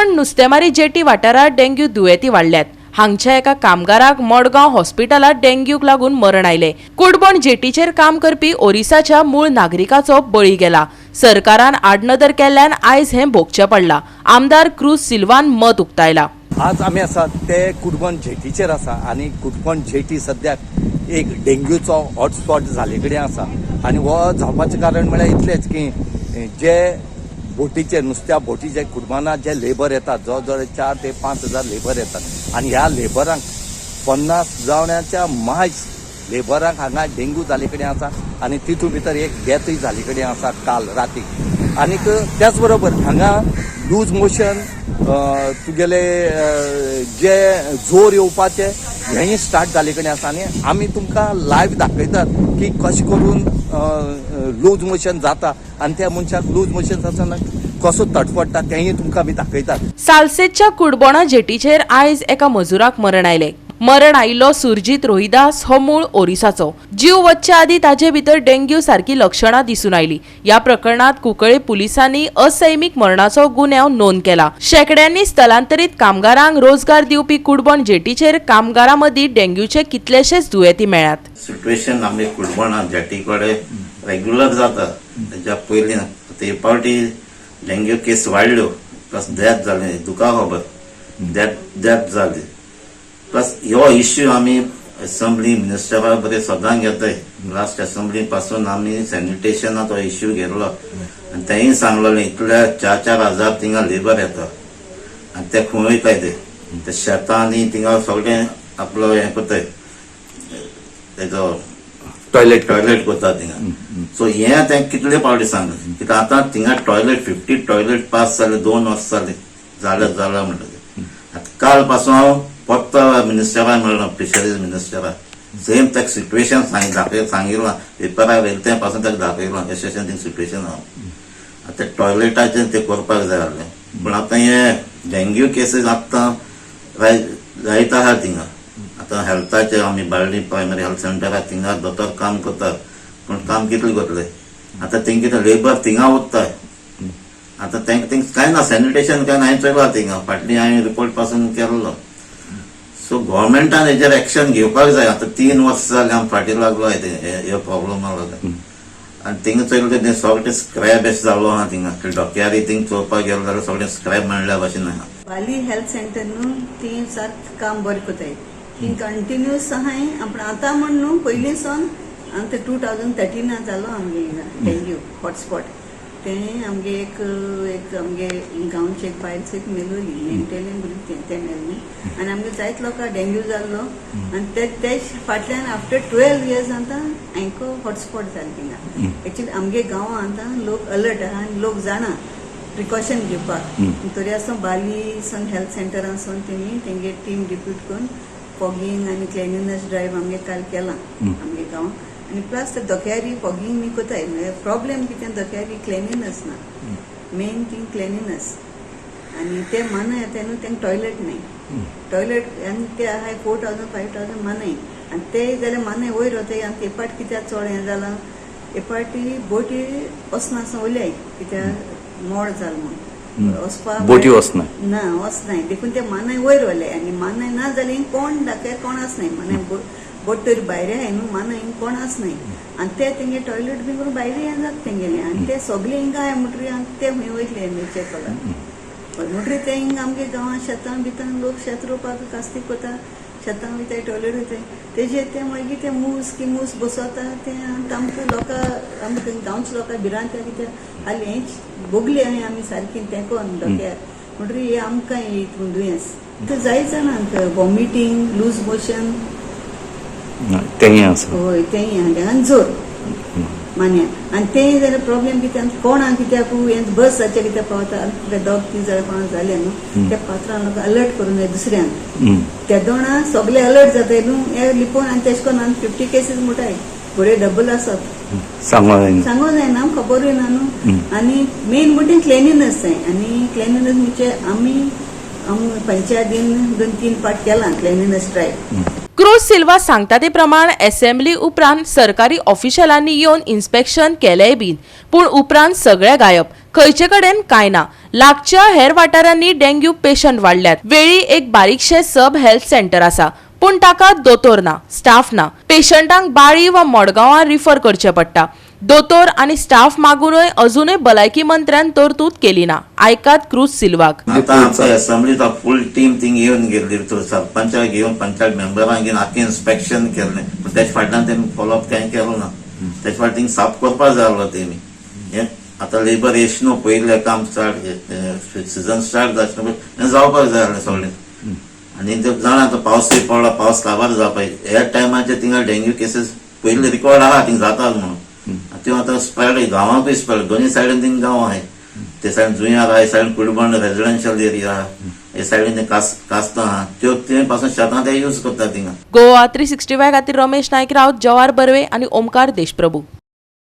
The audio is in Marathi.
कुडबण नुस्तेमारी जेटी वाठारात डेंग्यू दुयेंती वाडल्यात। हांगच्या एका कामगाराक मडगांव हॉस्पिटलात डेंग्यूक लागून मरण आयले। कुडबण जेटीचेर काम करपी ओरिसाच्या मूळ नागरिकाचो बळी गेला। सरकारान आडनदर केल्ल्यान आयज हें भोगचें पडलां। आमदार क्रूज सिल्वान मत उक्तायला। आज आमी आसा ते कुडबण जेटीचेर आसा आनी कुडबण जेटी सद्याक एक डेंग्यूचो हॉटस्पॉट जाले कडेन आसा आनी हो जावपाचें कारण म्हळ्यार इतलेंच की जे बोटीचे नुस्त्या बोटीचे कुडबणात जे लेबर येतात जवळ 4 ते 5 हजार लेबर येतात आनी ह्या लेबरांक 50 जावण्याच्या मायज लेबरांक हांगा डेंग्यू जाले कडेन आसा आनी तितून भितर एक डेथूय जाले कडेन आसा काल रातीक। आनीक त्याच बरोबर हांगा लूज मोशन तुगेले जे जोर येवपाचे हेंय स्टार्ट जाले कडेन आसा आनी आमी तुमकां लायव्ह दाखयतात की कशें करून लूज मोशन जाता आनी त्या मनशाक लूज मोशन आसतना कसो तडफडटा तेंय तुमकां आमी दाखयतात। सालसेतच्या कुडबणा जेटीचेर आयज एका मजुराक मरण आयले। मरण आयिल्लो सुरजीत रोहिदास हो मूळ ओरिसाचो। जीव वच्चे आदी ताचे भितर डेंग्यू सारखी लक्षणां दिसून आयली। या प्रकरणात कुंकळे पुलिसांनी असैमिक मरणाचो गुन्यांव नोंद केला। शेकड्यांनी स्थलांतरीत कामगारांक रोजगार दिवपी कुडबण जेटीचेर कामगारां मदीं डेंग्यूचे कितलेशेच दुयेंती मेळ्ळ्यात। सिच्युएशन आमगे कुडबणा जेटी कडेन रेग्युलर जाता। तेच्या पयलीं ते पावटी डेंग्यू केस वाडल्यो प्लस डेथ जाले तुका खबर डेथ जाली प्लस हो इश्यू आमी असेंब्ली मिनिस्टरा बरें सदां घेताय। लास्ट असेंब्ली पासून आमी सॅनिटेशनाचो इश्यू घेतलो आनी तेंय सांगलेलें इतले 4-4 हजार थिंगा लेबर येता आनी ते खंय वयताय ते शेतांनी थिंगा सगळें आपलो हें करताय तेजो टॉयलेट करता थिंगा। सो हें ते कितले पावटी सांगलें कित्याक आतां थिंगा टॉयलेट 50 टॉयलेट पास जाले 2 वर्स जाले म्हणटा आतां काल पासून हांव फक्त मिनिस्टराक मेळ्ळो फिशरीज मिनिस्टराक सेम तेका सिच्युएशन सांगिल्लां पेपरार येयलें ते पासून तेका दाखयलां अशें थिंग सिच्युएशन आहा। आतां टॉयलेटाचें ते करपाक जाय आहलें पूण आतां हे डेंग्यू केसीस आतां जायत आहा थिंगा। आतां हेल्थाचे आमी बाळ्ळी प्रायमरी हेल्थ सेंटराक थिंगा दोतोर काम करतात पूण काम कितले करतले आतां तेंक कितें लेबर थिंगा उरताय आतां तेंक कांय ना सॅनिटेशन कांय हांवें चोयलां थिंगा फाटली हांवें रिपोर्ट पासून केल्लो। सो गव्हर्मेंटान हेजेर एक्शन घेवपाक जाय। आतां 3 वर्स जाले आमी फाटी लागलो हे प्रॉब्लमा लागून आनी थिंगा चोयलें तें सगळें स्क्रॅप अशें जालो आहा थिंगा डॉक्यारी थिंग चोवपाक गेलो जाल्यार सगळें स्क्रॅप मेळ्ळ्या भशेन आहा। बाली हेल्थ सेंटर न्हू ती सारकें काम बरें कोताय ती कंटिन्यूस आहाय पूण आतां म्हण न्हू पयलीं सावन आतां 2013 जालो आमगे डेंग्यू हॉटस्पॉट तें आमगे एक आमगे गांवचे एक बायल्स एक मेलोली मेंटेलिंग भुरगीं ते मेल्लीं आनी आमगे जायत लोकांक डेंग्यू जाल्लो आनी ते फाटल्यान आफ्टर 12 इयर्स आतां हांकां हॉटस्पॉट जालें थिंगा। एक्चुअली आमगे गांवां आतां लोक अलर्ट आहा आनी लोक जाणा प्रिकॉशन घेवपाक तरी आसतना बाली सन हेल्थ सेंटरान सावन तेंगे टीम डिप्यूट करून फॉगिंग आनी क्लिनिनेस ड्रायव्ह आमगे काल केलां आमगे गांवां आनी प्लस ते दोक्यारी फॉगिंग बी कोताय प्रॉब्लेम कितें दोक्यारी क्लिनिनेस ना मेन थिंग क्लिनिनेस आनी ते मानाय येताय न्हू तेंक टॉयलेट नाय टॉयलेट आनी ते आहाय 4000-5000 मानाय आनी ते जाल्यार मानाय वयर वताय आनी ते पाट कित्याक चड हें जालां हे पाटी बोटी वचना आसा वयल्याय कित्याक मोड जाल म्हूण वचपाक बोटी वचना ना वचनाय देखून ते मानाय वयर व्हरले आनी मानाय ना जाल्यार कोण दाखय कोण आसनाय मानाय बोट तरी भायर आहाय न्हू मानाय कोण आसनाय आनी ते तेंगे टॉयलेट बी करून भायर हें जाता तेंगेलें आनी ते सगळे हिंगा आहाय म्हणटरी आनी ते खंय वयतले न्यूचे कलर म्हणटरी ते हिंगा आमगे गांवां शेतां बितां लोक शेत रोवपाक कास्ती कोता शेतां वयताय टॉयलेट वयताय तेजे ते मागीर ते मूस बसोता ते आमकां लोकां आमकां गांवच्या लोकां भिरांत कित्याक हालीं हेंच भोगली हांवें आमी सारकी तें कोन्न डोक्यार म्हणटरी हे आमकां हितून दुयेंस ते जायत जाणांक वॉमिटींग लूज मोशन तेंय आसा होय तेंय आनी जोर मान्या आनी तेंय जाल्यार प्रॉब्लेम कित्याक कोणा कित्याक हें बस जाचे कित्याक पावता दोग 3 जाल्यार कोणा जालें न्हू त्या पात्रांक लोक अलर्ट करूंक जाय दुसऱ्यांक त्या दोना सगळे अलर्ट जाताय न्हू हे लिपोवन आनी तेश कोन्न 50 केसीस म्हणटाय बरे डबल आसात सांगो जायना खबरूय ना न्हू आनी मेन म्हणटा क्लिनिनेस जाय आनी क्लिनिनेस म्हणजे आमी पंचायतीन 2-3 पाट केला क्लिनिनेस ड्रायव्ह। क्रूज सिल्वा सांगता ते प्रमाण असेंब्ली उपरांत सरकारी ऑफिशियलांनी येवन इन्स्पेक्शन केलेय बीन पूण उपरांत सगळे गायब खंयचे कडेन कांय ना। लागच्या हेर वाठारांनी डेंग्यू पेशंट वाढल्यात. वेळी एक बारीकशे सब हेल्थ सेंटर आसा पूण ताका दोतोर ना, स्टाफ ना. पेशंटांक बाळी वा मडगांवां रिफर करचे पडटा. दोतोर आनी स्टाफ मागूनय अजूनय भलायकी मंत्र्यान तरतूद केली ना. आयकात क्रूज सिल्वाक. आता आमच्या असेंब्लीचा फुल टीम थिंग येवन गेल्ली, तो सरपंचाक घेवन पंचायत मेंबरांक घेवन आख्खें इन्स्पेक्शन केल्लें, पूण तेच्या फाटल्यान तेमी फॉलोअप कांय केलो ना. तेच्या फाटल्यान थिंग साफ करपाक जाय आसलो तेमी. आतां लेबर येशनो पयलें काम स्टार्ट सिजन स्टार्ट जावचें जावपाक जाय आसलें सगळें. आनी ते जाणा आतां पावसूय पडला, पावस काबार जावपाक ह्या टायमाचेर थिंगा डेंग्यू केसीस पयलीं रिकॉर्ड आहा थिंग जातात म्हणून. त्यो आतां स्प्रेड गांवांकूय स्प्रेड, दोनूय सायडीन थिंग गांव आहाय. ते सायडीन जुंयार आहा, हे सायडीन कुडबण रेजिडेन्शियल एरिया आहा, हे सायडीन कास्तां आहा, त्यो ते पासून शेतां ते यूज करतात थिंगा. गोवा 365 खातीर रमेश नायक रावत, जवाहर बर्वे आनी ओमकार देशप्रभू.